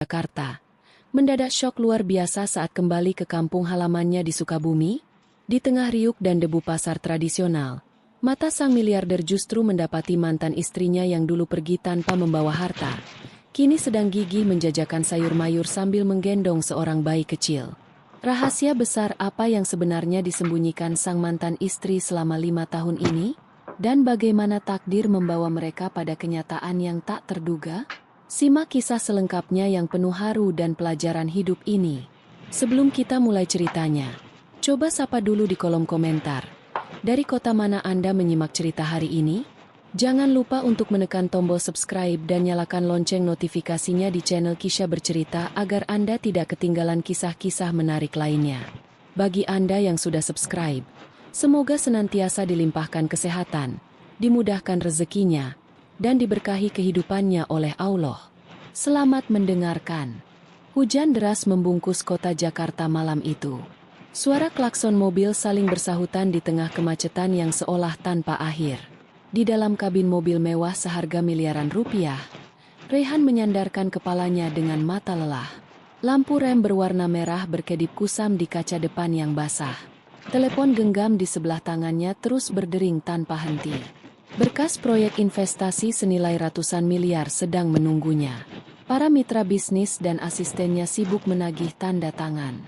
Jakarta, mendadak syok luar biasa saat kembali ke kampung halamannya di Sukabumi. Di tengah riuk dan debu pasar tradisional, mata sang miliarder justru mendapati mantan istrinya yang dulu pergi tanpa membawa harta, kini sedang gigih menjajakan sayur mayur sambil menggendong seorang bayi kecil. Rahasia besar apa yang sebenarnya disembunyikan sang mantan istri selama 5 tahun ini? Dan bagaimana takdir membawa mereka pada kenyataan yang tak terduga? Simak kisah selengkapnya yang penuh haru dan pelajaran hidup ini. Sebelum kita mulai ceritanya, coba sapa dulu di kolom komentar. Dari kota mana Anda menyimak cerita hari ini? Jangan lupa untuk menekan tombol subscribe dan nyalakan lonceng notifikasinya di channel Kisha Bercerita agar Anda tidak ketinggalan kisah-kisah menarik lainnya. Bagi Anda yang sudah subscribe, semoga senantiasa dilimpahkan kesehatan, dimudahkan rezekinya, dan diberkahi kehidupannya oleh Allah. Selamat mendengarkan. Hujan deras membungkus kota Jakarta malam itu. Suara klakson mobil saling bersahutan di tengah kemacetan yang seolah tanpa akhir. Di dalam kabin mobil mewah seharga miliaran rupiah, Rehan menyandarkan kepalanya dengan mata lelah. Lampu rem berwarna merah berkedip kusam di kaca depan yang basah. Telepon genggam di sebelah tangannya terus berdering tanpa henti. Berkas proyek investasi senilai ratusan miliar sedang menunggunya. Para mitra bisnis dan asistennya sibuk menagih tanda tangan.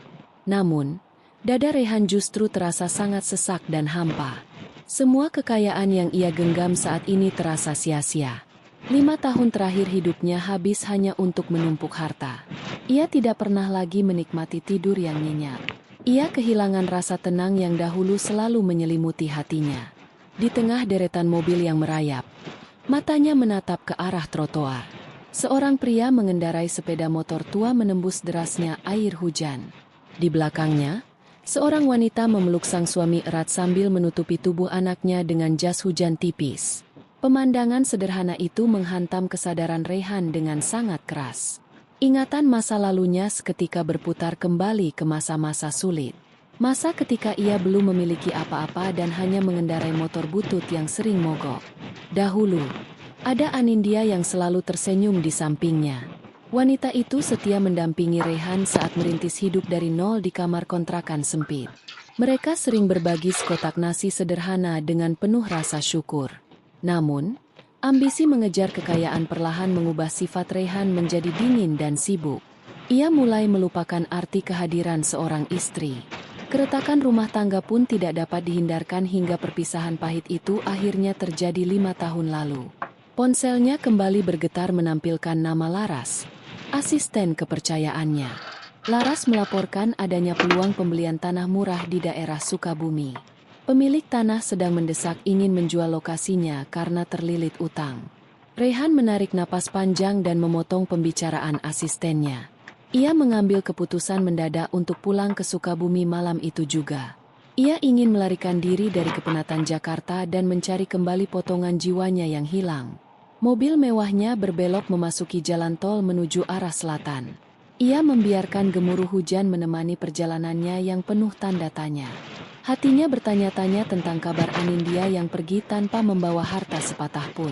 Namun, dada Rehan justru terasa sangat sesak dan hampa. Semua kekayaan yang ia genggam saat ini terasa sia-sia. 5 tahun terakhir hidupnya habis hanya untuk menumpuk harta. Ia tidak pernah lagi menikmati tidur yang nyenyak. Ia kehilangan rasa tenang yang dahulu selalu menyelimuti hatinya. Di tengah deretan mobil yang merayap, matanya menatap ke arah trotoar. Seorang pria mengendarai sepeda motor tua menembus derasnya air hujan. Di belakangnya, seorang wanita memeluk sang suami erat sambil menutupi tubuh anaknya dengan jas hujan tipis. Pemandangan sederhana itu menghantam kesadaran Rehan dengan sangat keras. Ingatan masa lalunya seketika berputar kembali ke masa-masa sulit. Masa ketika ia belum memiliki apa-apa dan hanya mengendarai motor butut yang sering mogok. Dahulu, ada Anindya yang selalu tersenyum di sampingnya. Wanita itu setia mendampingi Rehan saat merintis hidup dari nol di kamar kontrakan sempit. Mereka sering berbagi sekotak nasi sederhana dengan penuh rasa syukur. Namun, ambisi mengejar kekayaan perlahan mengubah sifat Rehan menjadi dingin dan sibuk. Ia mulai melupakan arti kehadiran seorang istri. Keretakan rumah tangga pun tidak dapat dihindarkan hingga perpisahan pahit itu akhirnya terjadi 5 tahun lalu. Ponselnya kembali bergetar menampilkan nama Laras, asisten kepercayaannya. Laras melaporkan adanya peluang pembelian tanah murah di daerah Sukabumi. Pemilik tanah sedang mendesak ingin menjual lokasinya karena terlilit utang. Rehan menarik napas panjang dan memotong pembicaraan asistennya. Ia mengambil keputusan mendadak untuk pulang ke Sukabumi malam itu juga. Ia ingin melarikan diri dari kepenatan Jakarta dan mencari kembali potongan jiwanya yang hilang. Mobil mewahnya berbelok memasuki jalan tol menuju arah selatan. Ia membiarkan gemuruh hujan menemani perjalanannya yang penuh tanda tanya. Hatinya bertanya-tanya tentang kabar Anindya yang pergi tanpa membawa harta sepatah pun.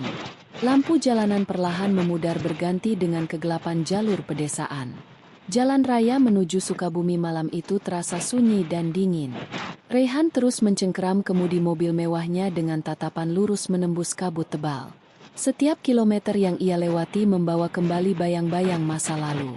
Lampu jalanan perlahan memudar berganti dengan kegelapan jalur pedesaan. Jalan raya menuju Sukabumi malam itu terasa sunyi dan dingin. Rehan terus mencengkeram kemudi mobil mewahnya dengan tatapan lurus menembus kabut tebal. Setiap kilometer yang ia lewati membawa kembali bayang-bayang masa lalu.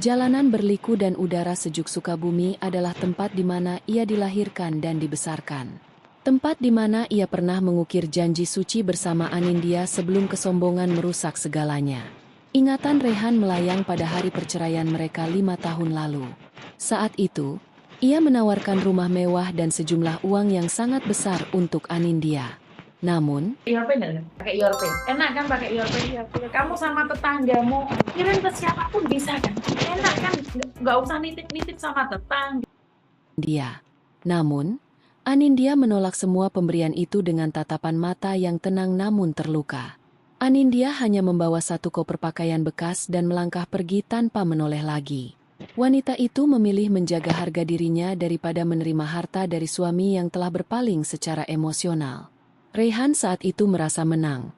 Jalanan berliku dan udara sejuk Sukabumi adalah tempat di mana ia dilahirkan dan dibesarkan. Tempat di mana ia pernah mengukir janji suci bersama Anindya sebelum kesombongan merusak segalanya. Ingatan Rehan melayang pada hari perceraian mereka 5 tahun lalu. Saat itu, ia menawarkan rumah mewah dan sejumlah uang yang sangat besar untuk Anindya. Namun, Yorpen nggak? Pakai Yorpen. Enak kan pakai Yorpen? Kamu sama tetanggamu kirim ke siapapun bisa kan? Enak kan? Nggak usah nitip-nitip sama tetangga. Namun, Anindya menolak semua pemberian itu dengan tatapan mata yang tenang namun terluka. Anindya hanya membawa satu koper pakaian bekas dan melangkah pergi tanpa menoleh lagi. Wanita itu memilih menjaga harga dirinya daripada menerima harta dari suami yang telah berpaling secara emosional. Rehan saat itu merasa menang.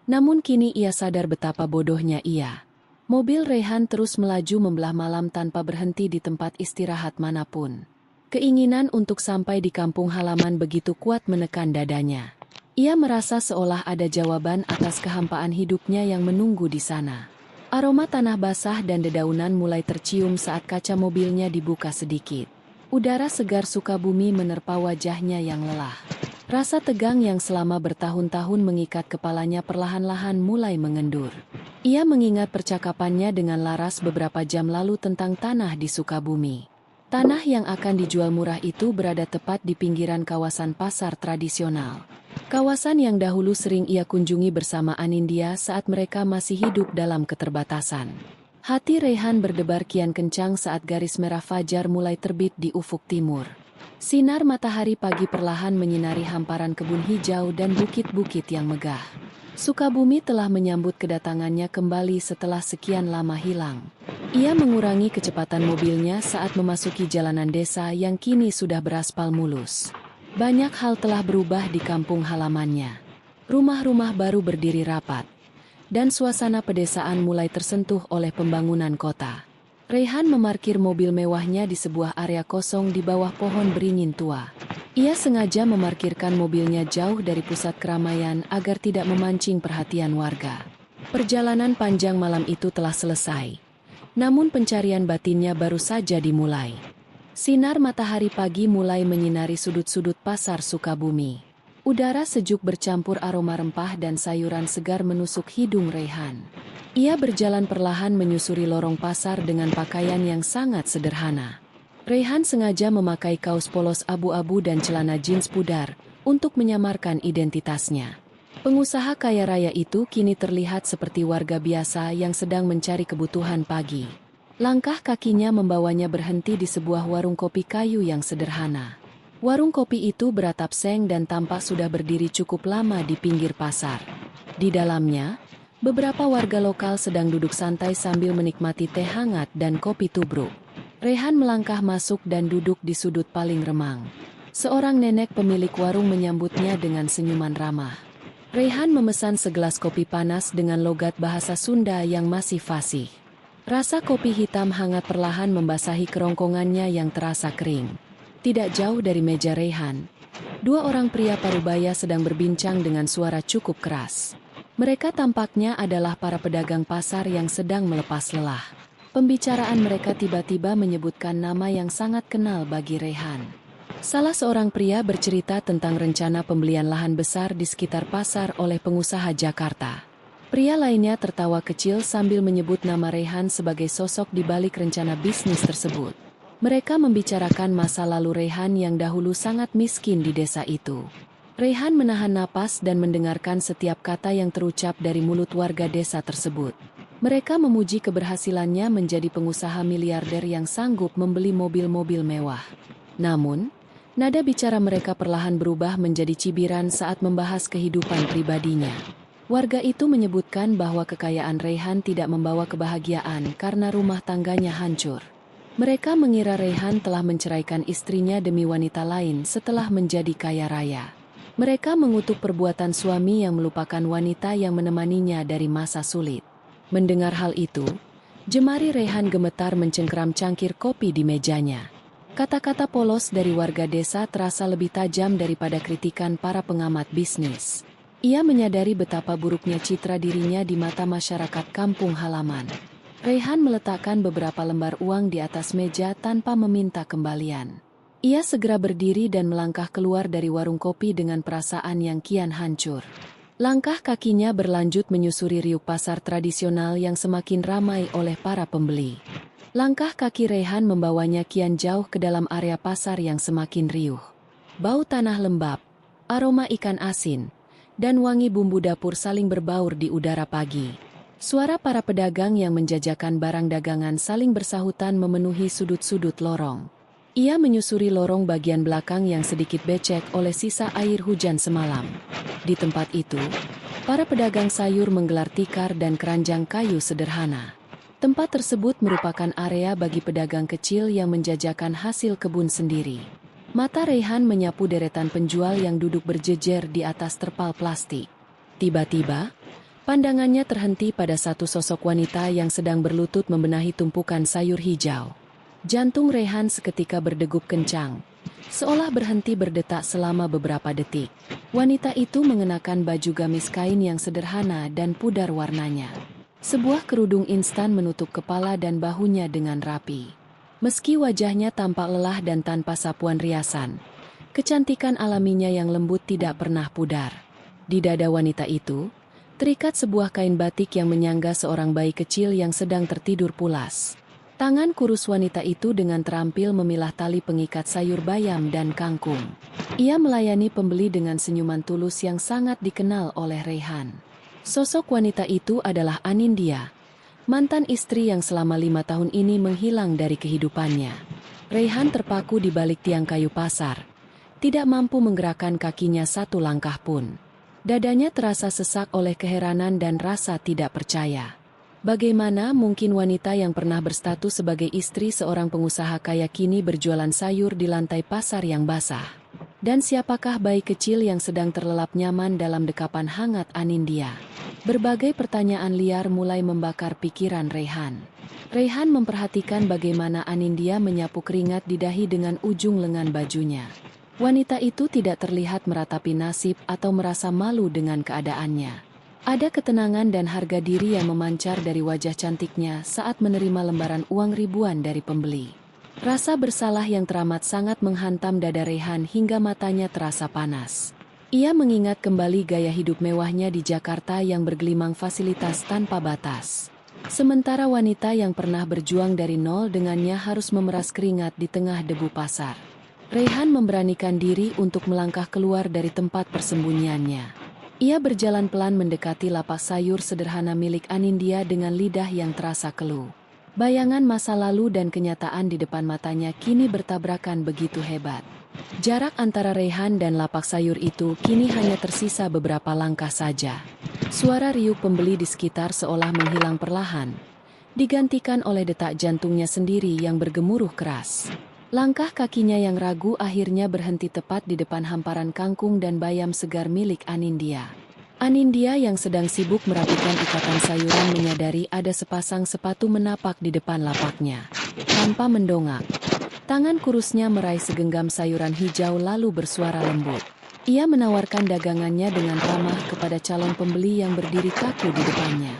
Namun kini ia sadar betapa bodohnya ia. Mobil Rehan terus melaju membelah malam tanpa berhenti di tempat istirahat manapun. Keinginan untuk sampai di kampung halaman begitu kuat menekan dadanya. Ia merasa seolah ada jawaban atas kehampaan hidupnya yang menunggu di sana. Aroma tanah basah dan dedaunan mulai tercium saat kaca mobilnya dibuka sedikit. Udara segar Sukabumi menerpa wajahnya yang lelah. Rasa tegang yang selama bertahun-tahun mengikat kepalanya perlahan-lahan mulai mengendur. Ia mengingat percakapannya dengan Laras beberapa jam lalu tentang tanah di Sukabumi. Tanah yang akan dijual murah itu berada tepat di pinggiran kawasan pasar tradisional. Kawasan yang dahulu sering ia kunjungi bersama Anindya saat mereka masih hidup dalam keterbatasan. Hati Rehan berdebar kian kencang saat garis merah fajar mulai terbit di ufuk timur. Sinar matahari pagi perlahan menyinari hamparan kebun hijau dan bukit-bukit yang megah. Sukabumi telah menyambut kedatangannya kembali setelah sekian lama hilang. Ia mengurangi kecepatan mobilnya saat memasuki jalanan desa yang kini sudah beraspal mulus. Banyak hal telah berubah di kampung halamannya. Rumah-rumah baru berdiri rapat, dan suasana pedesaan mulai tersentuh oleh pembangunan kota. Rehan memarkir mobil mewahnya di sebuah area kosong di bawah pohon beringin tua. Ia sengaja memarkirkan mobilnya jauh dari pusat keramaian agar tidak memancing perhatian warga. Perjalanan panjang malam itu telah selesai, namun pencarian batinnya baru saja dimulai. Sinar matahari pagi mulai menyinari sudut-sudut pasar Sukabumi. Udara sejuk bercampur aroma rempah dan sayuran segar menusuk hidung Rehan. Ia berjalan perlahan menyusuri lorong pasar dengan pakaian yang sangat sederhana. Rehan sengaja memakai kaos polos abu-abu dan celana jeans pudar untuk menyamarkan identitasnya. Pengusaha kaya raya itu kini terlihat seperti warga biasa yang sedang mencari kebutuhan pagi. Langkah kakinya membawanya berhenti di sebuah warung kopi kayu yang sederhana. Warung kopi itu beratap seng dan tampak sudah berdiri cukup lama di pinggir pasar. Di dalamnya, beberapa warga lokal sedang duduk santai sambil menikmati teh hangat dan kopi tubruk. Rehan melangkah masuk dan duduk di sudut paling remang. Seorang nenek pemilik warung menyambutnya dengan senyuman ramah. Rehan memesan segelas kopi panas dengan logat bahasa Sunda yang masih fasih. Rasa kopi hitam hangat perlahan membasahi kerongkongannya yang terasa kering. Tidak jauh dari meja Rehan, dua orang pria parubaya sedang berbincang dengan suara cukup keras. Mereka tampaknya adalah para pedagang pasar yang sedang melepas lelah. Pembicaraan mereka tiba-tiba menyebutkan nama yang sangat kenal bagi Rehan. Salah seorang pria bercerita tentang rencana pembelian lahan besar di sekitar pasar oleh pengusaha Jakarta. Pria lainnya tertawa kecil sambil menyebut nama Rehan sebagai sosok di balik rencana bisnis tersebut. Mereka membicarakan masa lalu Rehan yang dahulu sangat miskin di desa itu. Rehan menahan napas dan mendengarkan setiap kata yang terucap dari mulut warga desa tersebut. Mereka memuji keberhasilannya menjadi pengusaha miliarder yang sanggup membeli mobil-mobil mewah. Namun, nada bicara mereka perlahan berubah menjadi cibiran saat membahas kehidupan pribadinya. Warga itu menyebutkan bahwa kekayaan Rehan tidak membawa kebahagiaan karena rumah tangganya hancur. Mereka mengira Rehan telah menceraikan istrinya demi wanita lain setelah menjadi kaya raya. Mereka mengutuk perbuatan suami yang melupakan wanita yang menemaninya dari masa sulit. Mendengar hal itu, jemari Rehan gemetar mencengkeram cangkir kopi di mejanya. Kata-kata polos dari warga desa terasa lebih tajam daripada kritikan para pengamat bisnis. Ia menyadari betapa buruknya citra dirinya di mata masyarakat kampung halaman. Rehan meletakkan beberapa lembar uang di atas meja tanpa meminta kembalian. Ia segera berdiri dan melangkah keluar dari warung kopi dengan perasaan yang kian hancur. Langkah kakinya berlanjut menyusuri riuk pasar tradisional yang semakin ramai oleh para pembeli. Langkah kaki Rehan membawanya kian jauh ke dalam area pasar yang semakin riuh. Bau tanah lembab, aroma ikan asin, dan wangi bumbu dapur saling berbaur di udara pagi. Suara para pedagang yang menjajakan barang dagangan saling bersahutan memenuhi sudut-sudut lorong. Ia menyusuri lorong bagian belakang yang sedikit becek oleh sisa air hujan semalam. Di tempat itu, para pedagang sayur menggelar tikar dan keranjang kayu sederhana. Tempat tersebut merupakan area bagi pedagang kecil yang menjajakan hasil kebun sendiri. Mata Rehan menyapu deretan penjual yang duduk berjejer di atas terpal plastik. Tiba-tiba, Pandangannya terhenti pada satu sosok wanita yang sedang berlutut membenahi tumpukan sayur hijau. Jantung Rehan seketika berdegup kencang, seolah berhenti berdetak selama beberapa detik. Wanita itu mengenakan baju gamis kain yang sederhana dan pudar warnanya. Sebuah kerudung instan menutup kepala dan bahunya dengan rapi. Meski wajahnya tampak lelah dan tanpa sapuan riasan, kecantikan alaminya yang lembut tidak pernah pudar. Di dada wanita itu, terikat sebuah kain batik yang menyangga seorang bayi kecil yang sedang tertidur pulas. Tangan kurus wanita itu dengan terampil memilah tali pengikat sayur bayam dan kangkung. Ia melayani pembeli dengan senyuman tulus yang sangat dikenal oleh Rehan. Sosok wanita itu adalah Anindya, mantan istri yang selama 5 tahun ini menghilang dari kehidupannya. Rehan terpaku di balik tiang kayu pasar, tidak mampu menggerakkan kakinya satu langkah pun. Dadanya terasa sesak oleh keheranan dan rasa tidak percaya. Bagaimana mungkin wanita yang pernah berstatus sebagai istri seorang pengusaha kaya kini berjualan sayur di lantai pasar yang basah? Dan siapakah bayi kecil yang sedang terlelap nyaman dalam dekapan hangat Anindya? Berbagai pertanyaan liar mulai membakar pikiran Rehan. Rehan memperhatikan bagaimana Anindya menyapu keringat di dahi dengan ujung lengan bajunya. Wanita itu tidak terlihat meratapi nasib atau merasa malu dengan keadaannya. Ada ketenangan dan harga diri yang memancar dari wajah cantiknya saat menerima lembaran uang ribuan dari pembeli. Rasa bersalah yang teramat sangat menghantam dada Rehan hingga matanya terasa panas. Ia mengingat kembali gaya hidup mewahnya di Jakarta yang bergelimang fasilitas tanpa batas. Sementara wanita yang pernah berjuang dari nol dengannya harus memeras keringat di tengah debu pasar. Rehan memberanikan diri untuk melangkah keluar dari tempat persembunyiannya. Ia berjalan pelan mendekati lapak sayur sederhana milik Anindya dengan lidah yang terasa keluh. Bayangan masa lalu dan kenyataan di depan matanya kini bertabrakan begitu hebat. Jarak antara Rehan dan lapak sayur itu kini hanya tersisa beberapa langkah saja. Suara riuh pembeli di sekitar seolah menghilang perlahan, digantikan oleh detak jantungnya sendiri yang bergemuruh keras. Langkah kakinya yang ragu akhirnya berhenti tepat di depan hamparan kangkung dan bayam segar milik Anindya. Anindya yang sedang sibuk merapikan ikatan sayuran menyadari ada sepasang sepatu menapak di depan lapaknya. Tanpa mendongak, tangan kurusnya meraih segenggam sayuran hijau lalu bersuara lembut. Ia menawarkan dagangannya dengan ramah kepada calon pembeli yang berdiri kaku di depannya.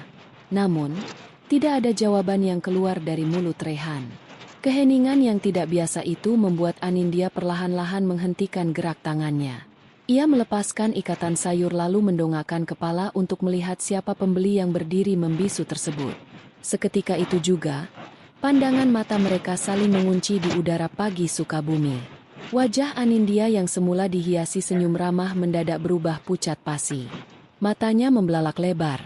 Namun, tidak ada jawaban yang keluar dari mulut Rehan. Keheningan yang tidak biasa itu membuat Anindya perlahan-lahan menghentikan gerak tangannya. Ia melepaskan ikatan sayur lalu mendongakkan kepala untuk melihat siapa pembeli yang berdiri membisu tersebut. Seketika itu juga, pandangan mata mereka saling mengunci di udara pagi Sukabumi. Wajah Anindya yang semula dihiasi senyum ramah mendadak berubah pucat pasi. Matanya membelalak lebar,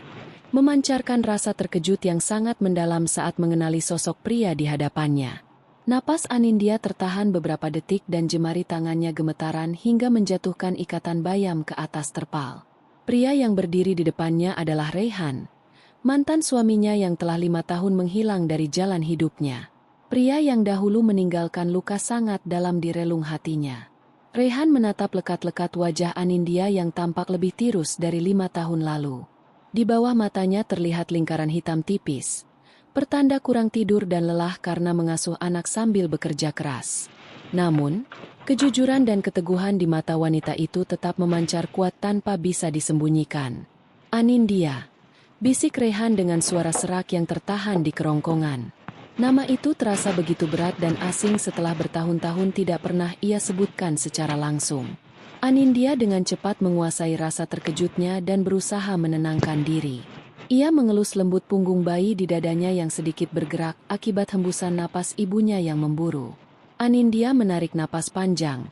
memancarkan rasa terkejut yang sangat mendalam saat mengenali sosok pria di hadapannya. Napas Anindya tertahan beberapa detik dan jemari tangannya gemetaran hingga menjatuhkan ikatan bayam ke atas terpal. Pria yang berdiri di depannya adalah Rehan, mantan suaminya yang telah 5 tahun menghilang dari jalan hidupnya. Pria yang dahulu meninggalkan luka sangat dalam di relung hatinya. Rehan menatap lekat-lekat wajah Anindya yang tampak lebih tirus dari 5 tahun lalu. Di bawah matanya terlihat lingkaran hitam tipis, pertanda kurang tidur dan lelah karena mengasuh anak sambil bekerja keras. Namun, kejujuran dan keteguhan di mata wanita itu tetap memancar kuat tanpa bisa disembunyikan. Anindya, bisik Rehan dengan suara serak yang tertahan di kerongkongan. Nama itu terasa begitu berat dan asing setelah bertahun-tahun tidak pernah ia sebutkan secara langsung. Anindya dengan cepat menguasai rasa terkejutnya dan berusaha menenangkan diri. Ia mengelus lembut punggung bayi di dadanya yang sedikit bergerak akibat hembusan napas ibunya yang memburu. Anindya menarik napas panjang,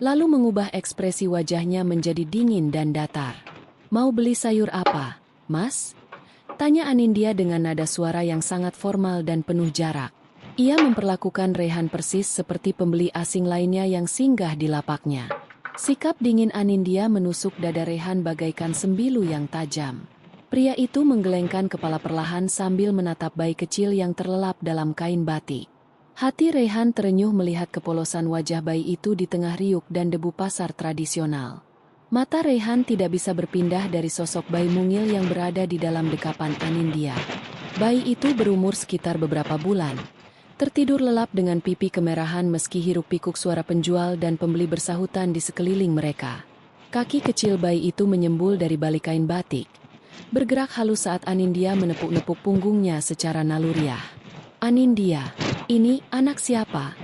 lalu mengubah ekspresi wajahnya menjadi dingin dan datar. "Mau beli sayur apa, Mas?" tanya Anindya dengan nada suara yang sangat formal dan penuh jarak. Ia memperlakukan Rehan persis seperti pembeli asing lainnya yang singgah di lapaknya. Sikap dingin Anindya menusuk dada Rehan bagaikan sembilu yang tajam. Pria itu menggelengkan kepala perlahan sambil menatap bayi kecil yang terlelap dalam kain batik. Hati Rehan terenyuh melihat kepolosan wajah bayi itu di tengah riuk dan debu pasar tradisional. Mata Rehan tidak bisa berpindah dari sosok bayi mungil yang berada di dalam dekapan Anindya. Bayi itu berumur sekitar beberapa bulan. Tertidur lelap dengan pipi kemerahan meski hiruk-pikuk suara penjual dan pembeli bersahutan di sekeliling mereka. Kaki kecil bayi itu menyembul dari balik kain batik. Bergerak halus saat Anindya menepuk-nepuk punggungnya secara naluriah. "Anindya, ini anak siapa?"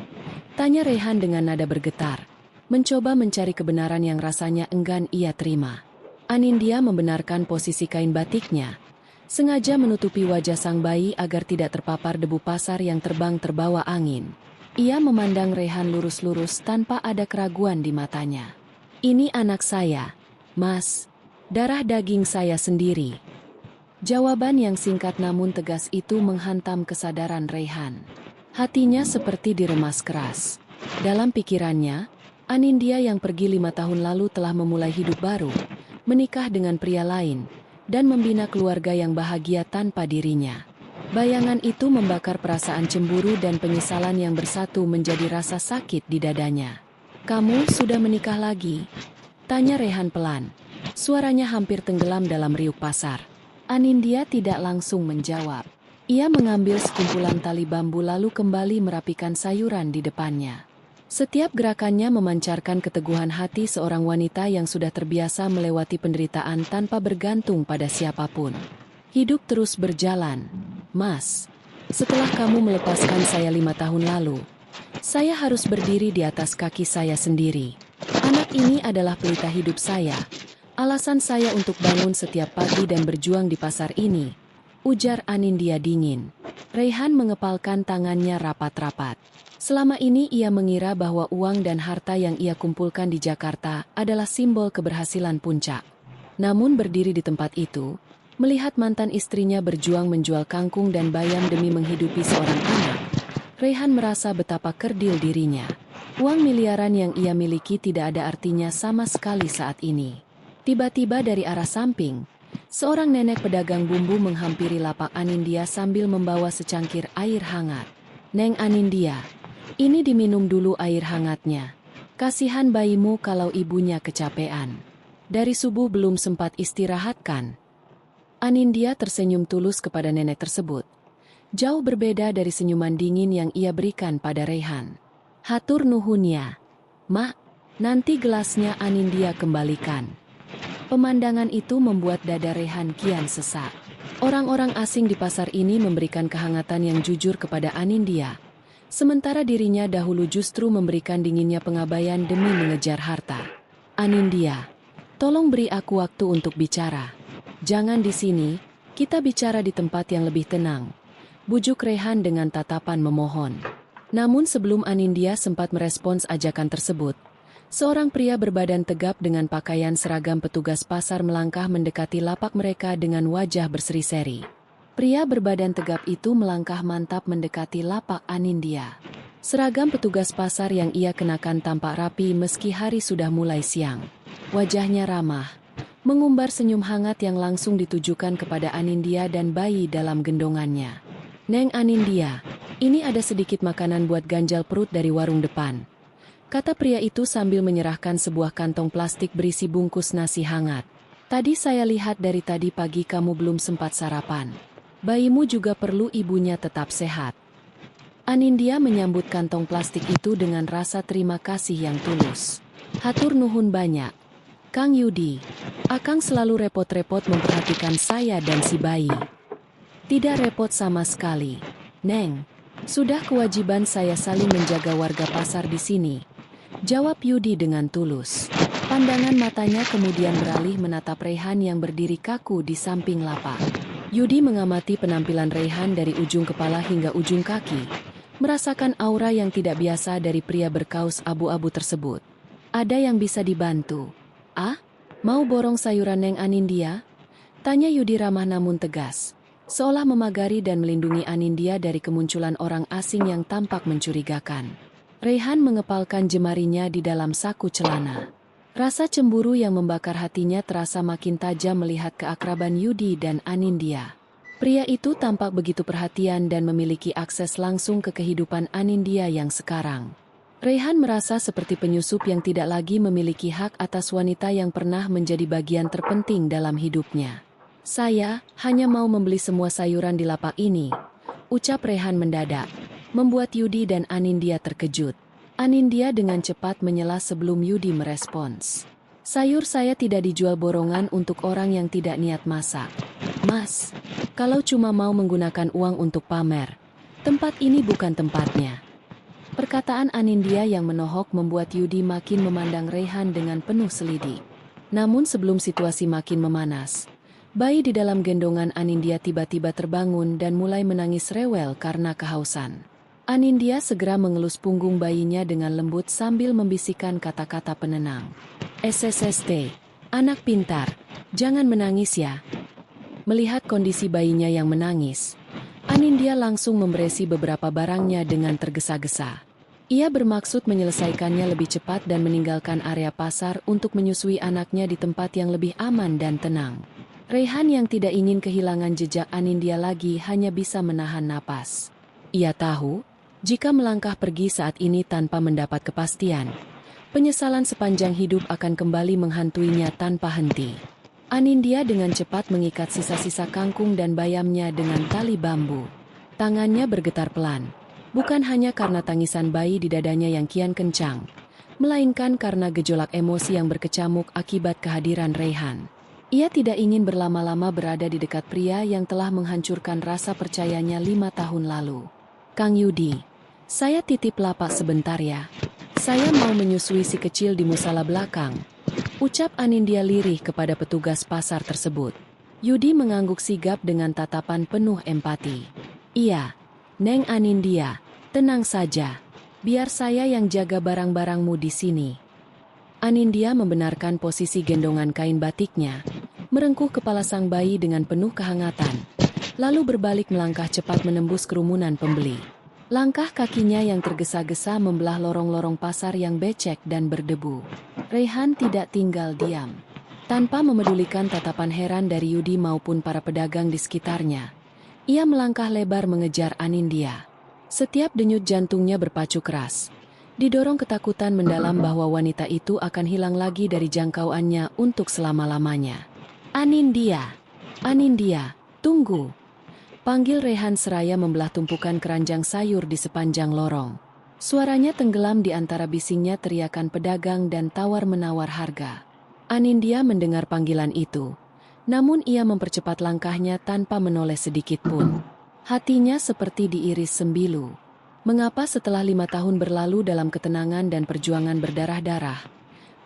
tanya Rehan dengan nada bergetar. Mencoba mencari kebenaran yang rasanya enggan ia terima. Anindya membenarkan posisi kain batiknya. Sengaja menutupi wajah sang bayi agar tidak terpapar debu pasar yang terbang terbawa angin. Ia memandang Rehan lurus-lurus tanpa ada keraguan di matanya. "Ini anak saya, Mas. Darah daging saya sendiri." Jawaban yang singkat namun tegas itu menghantam kesadaran Rehan. Hatinya seperti diremas keras. Dalam pikirannya, Anindya yang pergi 5 tahun lalu telah memulai hidup baru, menikah dengan pria lain, dan membina keluarga yang bahagia tanpa dirinya. Bayangan itu membakar perasaan cemburu dan penyesalan yang bersatu menjadi rasa sakit di dadanya. "Kamu sudah menikah lagi?" tanya Rehan pelan. Suaranya hampir tenggelam dalam riuk pasar. Anindya tidak langsung menjawab. Ia mengambil sekumpulan tali bambu lalu kembali merapikan sayuran di depannya. Setiap gerakannya memancarkan keteguhan hati seorang wanita yang sudah terbiasa melewati penderitaan tanpa bergantung pada siapapun. "Hidup terus berjalan, Mas. Setelah kamu melepaskan saya 5 tahun lalu, saya harus berdiri di atas kaki saya sendiri. Anak ini adalah pelita hidup saya. Alasan saya untuk bangun setiap pagi dan berjuang di pasar ini," ujar Anindya dingin. Rehan mengepalkan tangannya rapat-rapat. Selama ini ia mengira bahwa uang dan harta yang ia kumpulkan di Jakarta adalah simbol keberhasilan puncak. Namun berdiri di tempat itu, melihat mantan istrinya berjuang menjual kangkung dan bayam demi menghidupi seorang anak, Rehan merasa betapa kerdil dirinya. Uang miliaran yang ia miliki tidak ada artinya sama sekali saat ini. Tiba-tiba dari arah samping, seorang nenek pedagang bumbu menghampiri lapak Anindya sambil membawa secangkir air hangat. "Neng Anindya, ini diminum dulu air hangatnya. Kasihan bayimu kalau ibunya kecapean. Dari subuh belum sempat istirahat kan?" Anindya tersenyum tulus kepada nenek tersebut. Jauh berbeda dari senyuman dingin yang ia berikan pada Rehan. "Hatur nuhun ya, Mak. Nanti gelasnya Anindya kembalikan." Pemandangan itu membuat dada Rehan kian sesak. Orang-orang asing di pasar ini memberikan kehangatan yang jujur kepada Anindya. Sementara dirinya dahulu justru memberikan dinginnya pengabaian demi mengejar harta. "Anindya, tolong beri aku waktu untuk bicara. Jangan di sini, kita bicara di tempat yang lebih tenang," bujuk Rehan dengan tatapan memohon. Namun sebelum Anindya sempat merespons ajakan tersebut, seorang pria berbadan tegap dengan pakaian seragam petugas pasar melangkah mendekati lapak mereka dengan wajah berseri-seri. Pria berbadan tegap itu melangkah mantap mendekati lapak Anindya. Seragam petugas pasar yang ia kenakan tampak rapi meski hari sudah mulai siang. Wajahnya ramah, mengumbar senyum hangat yang langsung ditujukan kepada Anindya dan bayi dalam gendongannya. "Neng Anindya, ini ada sedikit makanan buat ganjal perut dari warung depan," kata pria itu sambil menyerahkan sebuah kantong plastik berisi bungkus nasi hangat. "Tadi saya lihat dari tadi pagi kamu belum sempat sarapan. Bayimu juga perlu ibunya tetap sehat." Anindya menyambut kantong plastik itu dengan rasa terima kasih yang tulus. "Hatur nuhun banyak, Kang Yudi. Akang selalu repot-repot memperhatikan saya dan si bayi." "Tidak repot sama sekali, Neng. Sudah kewajiban saya saling menjaga warga pasar di sini," jawab Yudi dengan tulus. Pandangan matanya kemudian beralih menatap Rehan yang berdiri kaku di samping lapak. Yudi mengamati penampilan Rehan dari ujung kepala hingga ujung kaki, merasakan aura yang tidak biasa dari pria berkaus abu-abu tersebut. "Ada yang bisa dibantu?" "Ah, mau borong sayuran Neng Anindya?" tanya Yudi ramah namun tegas, seolah memagari dan melindungi Anindya dari kemunculan orang asing yang tampak mencurigakan. Rehan mengepalkan jemarinya di dalam saku celana. Rasa cemburu yang membakar hatinya terasa makin tajam melihat keakraban Yudi dan Anindya. Pria itu tampak begitu perhatian dan memiliki akses langsung ke kehidupan Anindya yang sekarang. Rehan merasa seperti penyusup yang tidak lagi memiliki hak atas wanita yang pernah menjadi bagian terpenting dalam hidupnya. Saya hanya mau membeli semua sayuran di lapak ini, ucap Rehan mendadak, membuat Yudi dan Anindya terkejut. Anindya dengan cepat menyela sebelum Yudi merespons. Sayur saya tidak dijual borongan untuk orang yang tidak niat masak. Mas, kalau cuma mau menggunakan uang untuk pamer, tempat ini bukan tempatnya. Perkataan Anindya yang menohok membuat Yudi makin memandang Rehan dengan penuh selidik. Namun sebelum situasi makin memanas, bayi di dalam gendongan Anindya tiba-tiba terbangun dan mulai menangis rewel karena kehausan. Anindya segera mengelus punggung bayinya dengan lembut sambil membisikkan kata-kata penenang. SSST, anak pintar, jangan menangis ya. Melihat kondisi bayinya yang menangis, Anindya langsung memberesi beberapa barangnya dengan tergesa-gesa. Ia bermaksud menyelesaikannya lebih cepat dan meninggalkan area pasar untuk menyusui anaknya di tempat yang lebih aman dan tenang. Rehan yang tidak ingin kehilangan jejak Anindya lagi hanya bisa menahan napas. Ia tahu, jika melangkah pergi saat ini tanpa mendapat kepastian, penyesalan sepanjang hidup akan kembali menghantuinya tanpa henti. Anindya dengan cepat mengikat sisa-sisa kangkung dan bayamnya dengan tali bambu. Tangannya bergetar pelan. Bukan hanya karena tangisan bayi di dadanya yang kian kencang, melainkan karena gejolak emosi yang berkecamuk akibat kehadiran Rehan. Ia tidak ingin berlama-lama berada di dekat pria yang telah menghancurkan rasa percayanya 5 tahun lalu. Kang Yudi, saya titip lapak sebentar ya. Saya mau menyusui si kecil di musala belakang, ucap Anindya lirih kepada petugas pasar tersebut. Yudi mengangguk sigap dengan tatapan penuh empati. Iya, Neng Anindya, tenang saja. Biar saya yang jaga barang-barangmu di sini. Anindya membenarkan posisi gendongan kain batiknya, merengkuh kepala sang bayi dengan penuh kehangatan, lalu berbalik melangkah cepat menembus kerumunan pembeli. Langkah kakinya yang tergesa-gesa membelah lorong-lorong pasar yang becek dan berdebu. Rehan tidak tinggal diam. Tanpa memedulikan tatapan heran dari Yudi maupun para pedagang di sekitarnya, ia melangkah lebar mengejar Anindya. Setiap denyut jantungnya berpacu keras. Didorong ketakutan mendalam bahwa wanita itu akan hilang lagi dari jangkauannya untuk selama-lamanya. Anindya! Anindya, tunggu! Panggil Rehan seraya membelah tumpukan keranjang sayur di sepanjang lorong. Suaranya tenggelam di antara bisingnya teriakan pedagang dan tawar-menawar harga. Anindya mendengar panggilan itu. Namun ia mempercepat langkahnya tanpa menoleh sedikit pun. Hatinya seperti diiris sembilu. Mengapa setelah 5 tahun berlalu dalam ketenangan dan perjuangan berdarah-darah,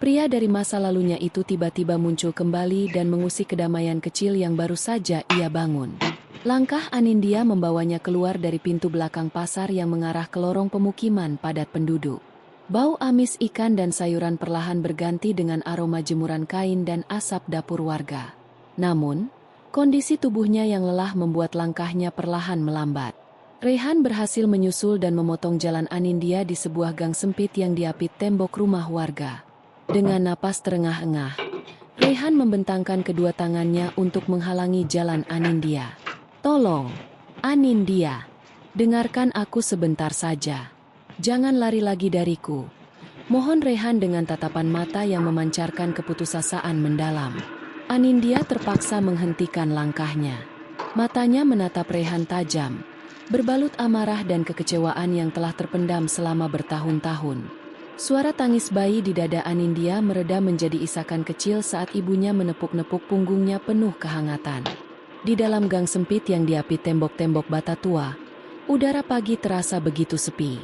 pria dari masa lalunya itu tiba-tiba muncul kembali dan mengusik kedamaian kecil yang baru saja ia bangun. Langkah Anindya membawanya keluar dari pintu belakang pasar yang mengarah ke lorong pemukiman padat penduduk. Bau amis ikan dan sayuran perlahan berganti dengan aroma jemuran kain dan asap dapur warga. Namun, kondisi tubuhnya yang lelah membuat langkahnya perlahan melambat. Rehan berhasil menyusul dan memotong jalan Anindya di sebuah gang sempit yang diapit tembok rumah warga. Dengan napas terengah-engah, Rehan membentangkan kedua tangannya untuk menghalangi jalan Anindya. Tolong, Anindya, dengarkan aku sebentar saja. Jangan lari lagi dariku. Mohon Rehan dengan tatapan mata yang memancarkan keputusasaan mendalam. Anindya terpaksa menghentikan langkahnya. Matanya menatap Rehan tajam, berbalut amarah dan kekecewaan yang telah terpendam selama bertahun-tahun. Suara tangis bayi di dada Anindya mereda menjadi isakan kecil saat ibunya menepuk-nepuk punggungnya penuh kehangatan. Di dalam gang sempit yang diapit tembok-tembok bata tua, udara pagi terasa begitu sepi.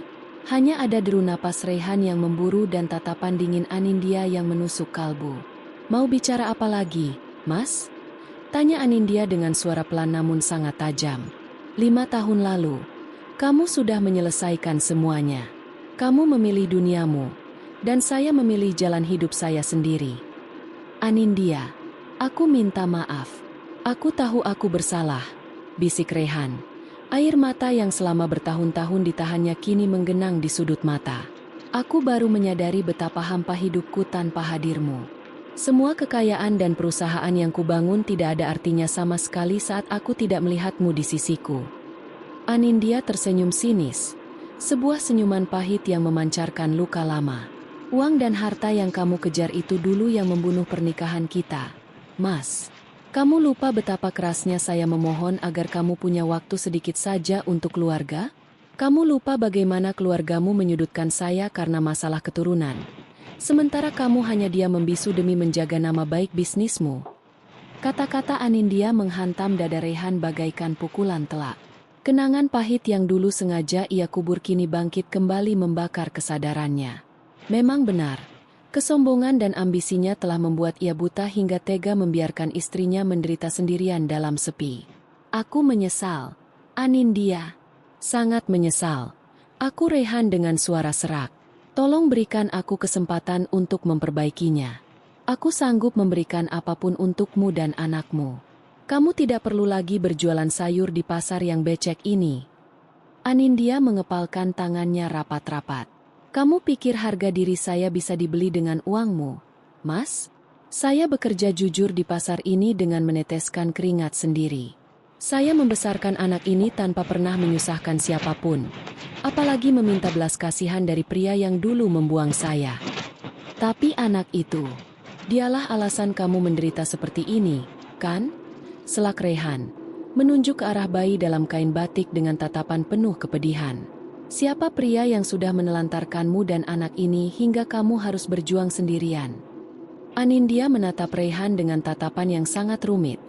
Hanya ada deru napas Rehan yang memburu dan tatapan dingin Anindya yang menusuk kalbu. Mau bicara apa lagi, Mas? Tanya Anindya dengan suara pelan namun sangat tajam. 5 tahun lalu, kamu sudah menyelesaikan semuanya. Kamu memilih duniamu, dan saya memilih jalan hidup saya sendiri. Anindya, aku minta maaf. Aku tahu aku bersalah, bisik Rehan. Air mata yang selama bertahun-tahun ditahannya kini menggenang di sudut mata. Aku baru menyadari betapa hampa hidupku tanpa hadirmu. Semua kekayaan dan perusahaan yang kubangun tidak ada artinya sama sekali saat aku tidak melihatmu di sisiku. Anindya tersenyum sinis, Sebuah senyuman pahit yang memancarkan luka lama. Uang dan harta yang kamu kejar itu dulu yang membunuh pernikahan kita. Mas, kamu lupa betapa kerasnya saya memohon agar kamu punya waktu sedikit saja untuk keluarga? Kamu lupa bagaimana keluargamu menyudutkan saya karena masalah keturunan. Sementara kamu hanya diam membisu demi menjaga nama baik bisnismu. Kata-kata Anindya menghantam dada Rehan bagaikan pukulan telak. Kenangan pahit yang dulu sengaja ia kubur kini bangkit kembali membakar kesadarannya. Memang benar, kesombongan dan ambisinya telah membuat ia buta hingga tega membiarkan istrinya menderita sendirian dalam sepi. Aku menyesal, Anindya. Sangat menyesal. Aku Rehan dengan suara serak. Tolong berikan aku kesempatan untuk memperbaikinya. Aku sanggup memberikan apapun untukmu dan anakmu. Kamu tidak perlu lagi berjualan sayur di pasar yang becek ini. Anindya mengepalkan tangannya rapat-rapat. Kamu pikir harga diri saya bisa dibeli dengan uangmu? Mas, saya bekerja jujur di pasar ini dengan meneteskan keringat sendiri. Saya membesarkan anak ini tanpa pernah menyusahkan siapapun. Apalagi meminta belas kasihan dari pria yang dulu membuang saya. Tapi anak itu, dialah alasan kamu menderita seperti ini, kan? Selak Rehan, menunjuk ke arah bayi dalam kain batik dengan tatapan penuh kepedihan. Siapa pria yang sudah menelantarkanmu dan anak ini hingga kamu harus berjuang sendirian? Anindya menatap Rehan dengan tatapan yang sangat rumit,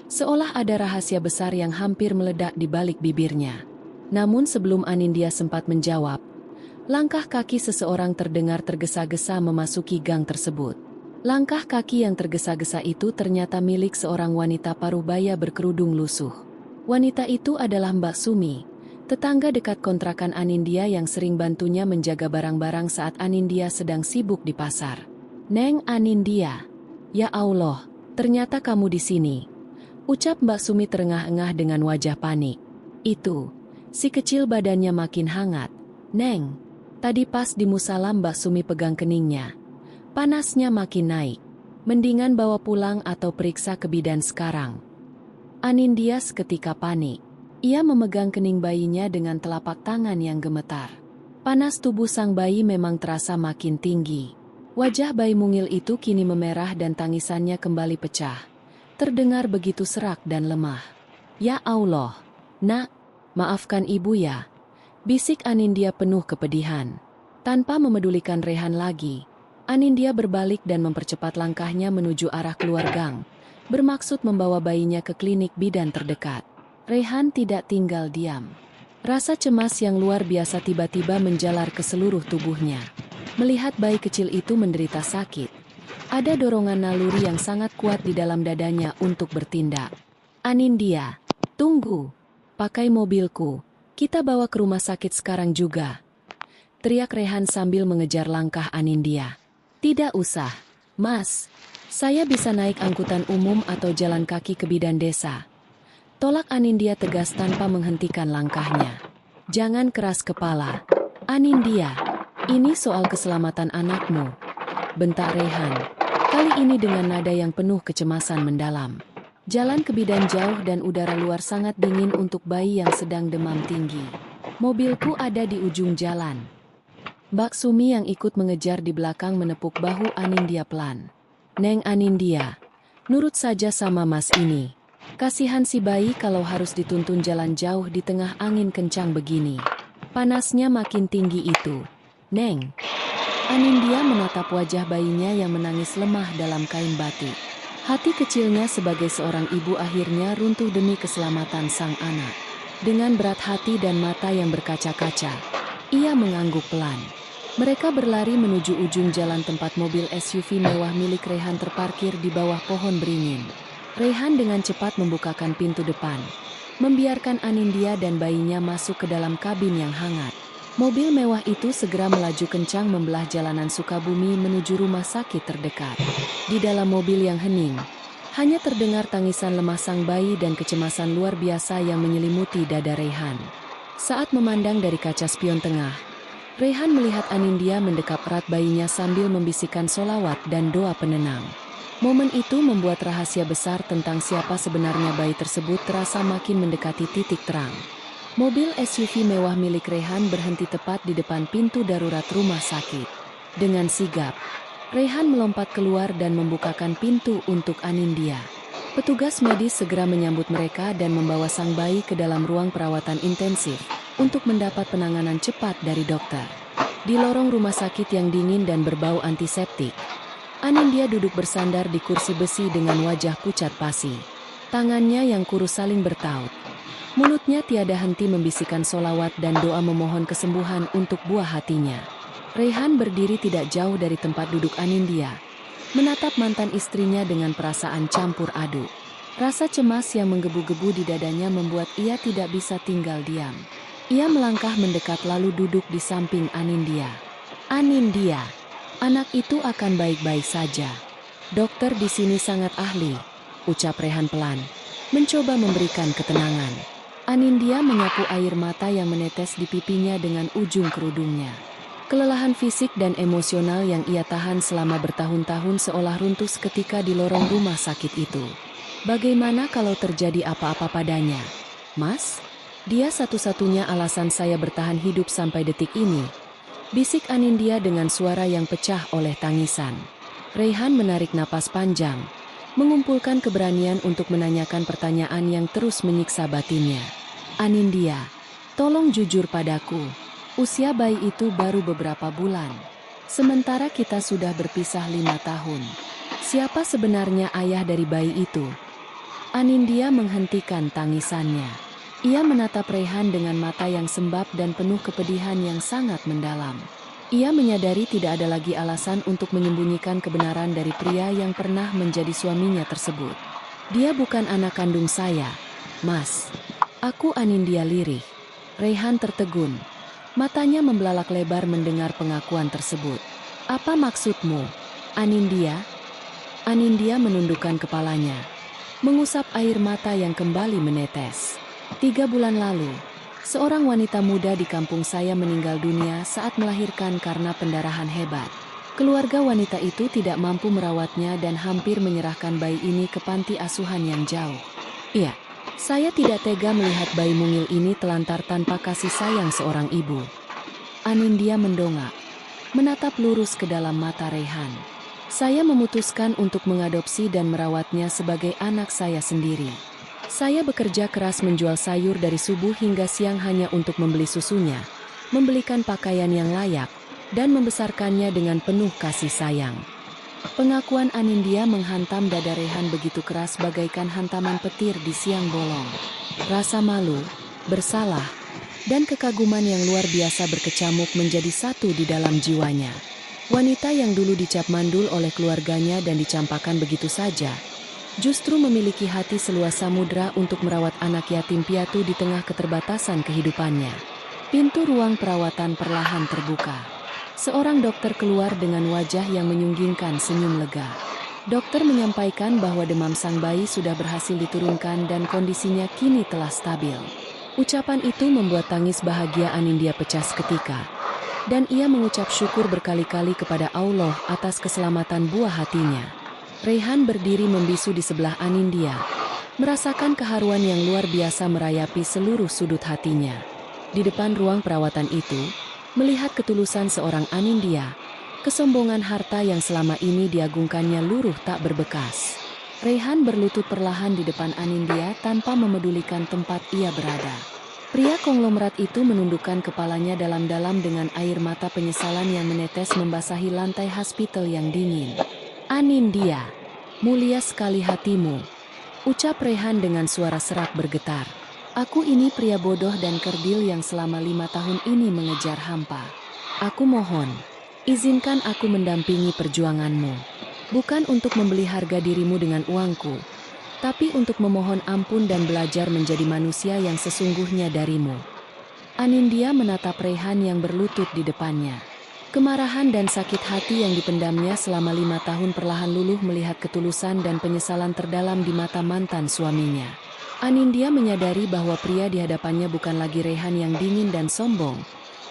seolah ada rahasia besar yang hampir meledak di balik bibirnya. Namun sebelum Anindya sempat menjawab, langkah kaki seseorang terdengar tergesa-gesa memasuki gang tersebut. Langkah kaki yang tergesa-gesa itu ternyata milik seorang wanita paruh-baya berkerudung lusuh. Wanita itu adalah Mbak Sumi, tetangga dekat kontrakan Anindya yang sering bantunya menjaga barang-barang saat Anindya sedang sibuk di pasar. Neng Anindya, ya Allah, ternyata kamu di sini. Ucap Mbak Sumi terengah-engah dengan wajah panik. Itu, si kecil badannya makin hangat. Neng, tadi pas di musala Mbak Sumi pegang keningnya. Panasnya makin naik. Mendingan bawa pulang atau periksa ke bidan sekarang. Anindya seketika panik. Ia memegang kening bayinya dengan telapak tangan yang gemetar. Panas tubuh sang bayi memang terasa makin tinggi. Wajah bayi mungil itu kini memerah dan tangisannya kembali pecah. Terdengar begitu serak dan lemah. Ya Allah, nak, maafkan ibu ya. Bisik Anindya penuh kepedihan. Tanpa memedulikan Rehan lagi, Anindya berbalik dan mempercepat langkahnya menuju arah keluar gang, bermaksud membawa bayinya ke klinik bidan terdekat. Rehan tidak tinggal diam. Rasa cemas yang luar biasa tiba-tiba menjalar ke seluruh tubuhnya. Melihat bayi kecil itu menderita sakit, ada dorongan naluri yang sangat kuat di dalam dadanya untuk bertindak. Anindya, tunggu. Pakai mobilku, kita bawa ke rumah sakit sekarang juga. Teriak Rehan sambil mengejar langkah Anindya. Tidak usah, Mas. Saya bisa naik angkutan umum atau jalan kaki ke bidan desa. Tolak Anindya tegas tanpa menghentikan langkahnya. Jangan keras kepala. Anindya, ini soal keselamatan anakmu. Bentak Rehan, kali ini dengan nada yang penuh kecemasan mendalam. Jalan ke bidan jauh dan udara luar sangat dingin untuk bayi yang sedang demam tinggi. Mobilku ada di ujung jalan. Mbak Sumi yang ikut mengejar di belakang menepuk bahu Anindya pelan. Neng Anindya, nurut saja sama mas ini. Kasihan si bayi kalau harus dituntun jalan jauh di tengah angin kencang begini. Panasnya makin tinggi itu. Neng. Anindya menatap wajah bayinya yang menangis lemah dalam kain batik. Hati kecilnya sebagai seorang ibu akhirnya runtuh demi keselamatan sang anak. Dengan berat hati dan mata yang berkaca-kaca, ia mengangguk pelan. Mereka berlari menuju ujung jalan tempat mobil SUV mewah milik Rehan terparkir di bawah pohon beringin. Rehan dengan cepat membukakan pintu depan, membiarkan Anindya dan bayinya masuk ke dalam kabin yang hangat. Mobil mewah itu segera melaju kencang membelah jalanan Sukabumi menuju rumah sakit terdekat. Di dalam mobil yang hening, hanya terdengar tangisan lemah sang bayi dan kecemasan luar biasa yang menyelimuti dada Rehan. Saat memandang dari kaca spion tengah, Rehan melihat Anindya mendekap erat bayinya sambil membisikkan sholawat dan doa penenang. Momen itu membuat rahasia besar tentang siapa sebenarnya bayi tersebut terasa makin mendekati titik terang. Mobil SUV mewah milik Rehan berhenti tepat di depan pintu darurat rumah sakit. Dengan sigap, Rehan melompat keluar dan membukakan pintu untuk Anindya. Petugas medis segera menyambut mereka dan membawa sang bayi ke dalam ruang perawatan intensif untuk mendapat penanganan cepat dari dokter. Di lorong rumah sakit yang dingin dan berbau antiseptik, Anindya duduk bersandar di kursi besi dengan wajah pucat pasi. Tangannya yang kurus saling bertaut. Mulutnya tiada henti membisikkan solawat dan doa memohon kesembuhan untuk buah hatinya. Rehan berdiri tidak jauh dari tempat duduk Anindya, menatap mantan istrinya dengan perasaan campur aduk. Rasa cemas yang menggebu-gebu di dadanya membuat ia tidak bisa tinggal diam. Ia melangkah mendekat lalu duduk di samping Anindya. Anindya, anak itu akan baik-baik saja. Dokter di sini sangat ahli, ucap Rehan pelan, mencoba memberikan ketenangan. Anindya menyapu air mata yang menetes di pipinya dengan ujung kerudungnya. Kelelahan fisik dan emosional yang ia tahan selama bertahun-tahun seolah runtuh ketika di lorong rumah sakit itu. Bagaimana kalau terjadi apa-apa padanya? Mas, dia satu-satunya alasan saya bertahan hidup sampai detik ini, bisik Anindya dengan suara yang pecah oleh tangisan. Rehan menarik napas panjang, mengumpulkan keberanian untuk menanyakan pertanyaan yang terus menyiksa batinnya. Anindya, tolong jujur padaku. Usia bayi itu baru beberapa bulan. Sementara kita sudah berpisah 5 tahun. Siapa sebenarnya ayah dari bayi itu? Anindya menghentikan tangisannya. Ia menatap Rehan dengan mata yang sembab dan penuh kepedihan yang sangat mendalam. Ia menyadari tidak ada lagi alasan untuk menyembunyikan kebenaran dari pria yang pernah menjadi suaminya tersebut. Dia bukan anak kandung saya, Mas. Aku Anindya lirih. Rehan tertegun. Matanya membelalak lebar mendengar pengakuan tersebut. Apa maksudmu, Anindya? Anindya menundukkan kepalanya, mengusap air mata yang kembali menetes. 3 bulan lalu, seorang wanita muda di kampung saya meninggal dunia saat melahirkan karena pendarahan hebat. Keluarga wanita itu tidak mampu merawatnya dan hampir menyerahkan bayi ini ke panti asuhan yang jauh. Iya. Saya tidak tega melihat bayi mungil ini telantar tanpa kasih sayang seorang ibu. Anindya mendongak, menatap lurus ke dalam mata Rehan. Saya memutuskan untuk mengadopsi dan merawatnya sebagai anak saya sendiri. Saya bekerja keras menjual sayur dari subuh hingga siang hanya untuk membeli susunya, membelikan pakaian yang layak, dan membesarkannya dengan penuh kasih sayang. Pengakuan Anindya menghantam dada Rehan begitu keras bagaikan hantaman petir di siang bolong. Rasa malu, bersalah, dan kekaguman yang luar biasa berkecamuk menjadi satu di dalam jiwanya. Wanita yang dulu dicap mandul oleh keluarganya dan dicampakkan begitu saja, justru memiliki hati seluas samudra untuk merawat anak yatim piatu di tengah keterbatasan kehidupannya. Pintu ruang perawatan perlahan terbuka. Seorang dokter keluar dengan wajah yang menyunggingkan senyum lega. Dokter menyampaikan bahwa demam sang bayi sudah berhasil diturunkan dan kondisinya kini telah stabil. Ucapan itu membuat tangis bahagia Anindya pecah seketika. Dan ia mengucap syukur berkali-kali kepada Allah atas keselamatan buah hatinya. Rehan berdiri membisu di sebelah Anindya, merasakan keharuan yang luar biasa merayapi seluruh sudut hatinya. Di depan ruang perawatan itu, melihat ketulusan seorang Anindya, kesombongan harta yang selama ini diagungkannya luruh tak berbekas. Rehan berlutut perlahan di depan Anindya tanpa memedulikan tempat ia berada. Pria konglomerat itu menundukkan kepalanya dalam-dalam dengan air mata penyesalan yang menetes membasahi lantai hospital yang dingin. Anindya, mulia sekali hatimu, ucap Rehan dengan suara serak bergetar. Aku ini pria bodoh dan kerdil yang selama 5 tahun ini mengejar hampa. Aku mohon, izinkan aku mendampingi perjuanganmu. Bukan untuk membeli harga dirimu dengan uangku, tapi untuk memohon ampun dan belajar menjadi manusia yang sesungguhnya darimu. Anindya menatap Rehan yang berlutut di depannya. Kemarahan dan sakit hati yang dipendamnya selama 5 tahun perlahan luluh melihat ketulusan dan penyesalan terdalam di mata mantan suaminya. Anindya menyadari bahwa pria di hadapannya bukan lagi Rehan yang dingin dan sombong,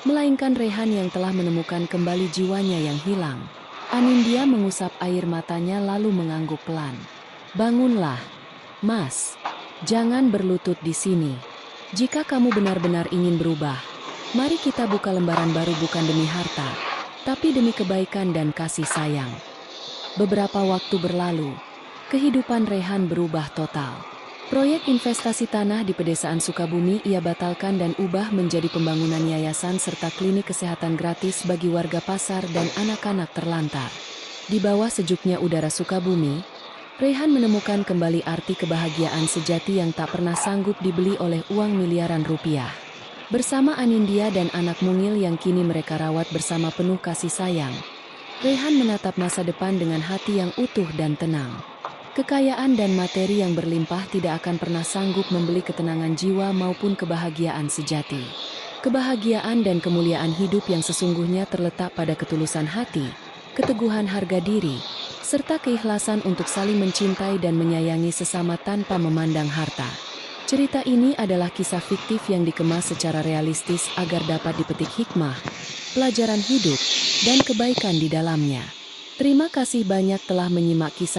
melainkan Rehan yang telah menemukan kembali jiwanya yang hilang. Anindya mengusap air matanya lalu mengangguk pelan. Bangunlah, Mas. Jangan berlutut di sini. Jika kamu benar-benar ingin berubah, mari kita buka lembaran baru bukan demi harta, tapi demi kebaikan dan kasih sayang. Beberapa waktu berlalu, kehidupan Rehan berubah total. Proyek investasi tanah di pedesaan Sukabumi ia batalkan dan ubah menjadi pembangunan yayasan serta klinik kesehatan gratis bagi warga pasar dan anak-anak terlantar. Di bawah sejuknya udara Sukabumi, Rehan menemukan kembali arti kebahagiaan sejati yang tak pernah sanggup dibeli oleh uang miliaran rupiah. Bersama Anindya dan anak mungil yang kini mereka rawat bersama penuh kasih sayang, Rehan menatap masa depan dengan hati yang utuh dan tenang. Kekayaan dan materi yang berlimpah tidak akan pernah sanggup membeli ketenangan jiwa maupun kebahagiaan sejati. Kebahagiaan dan kemuliaan hidup yang sesungguhnya terletak pada ketulusan hati, keteguhan harga diri, serta keikhlasan untuk saling mencintai dan menyayangi sesama tanpa memandang harta. Cerita ini adalah kisah fiktif yang dikemas secara realistis agar dapat dipetik hikmah, pelajaran hidup, dan kebaikan di dalamnya. Terima kasih banyak telah menyimak kisah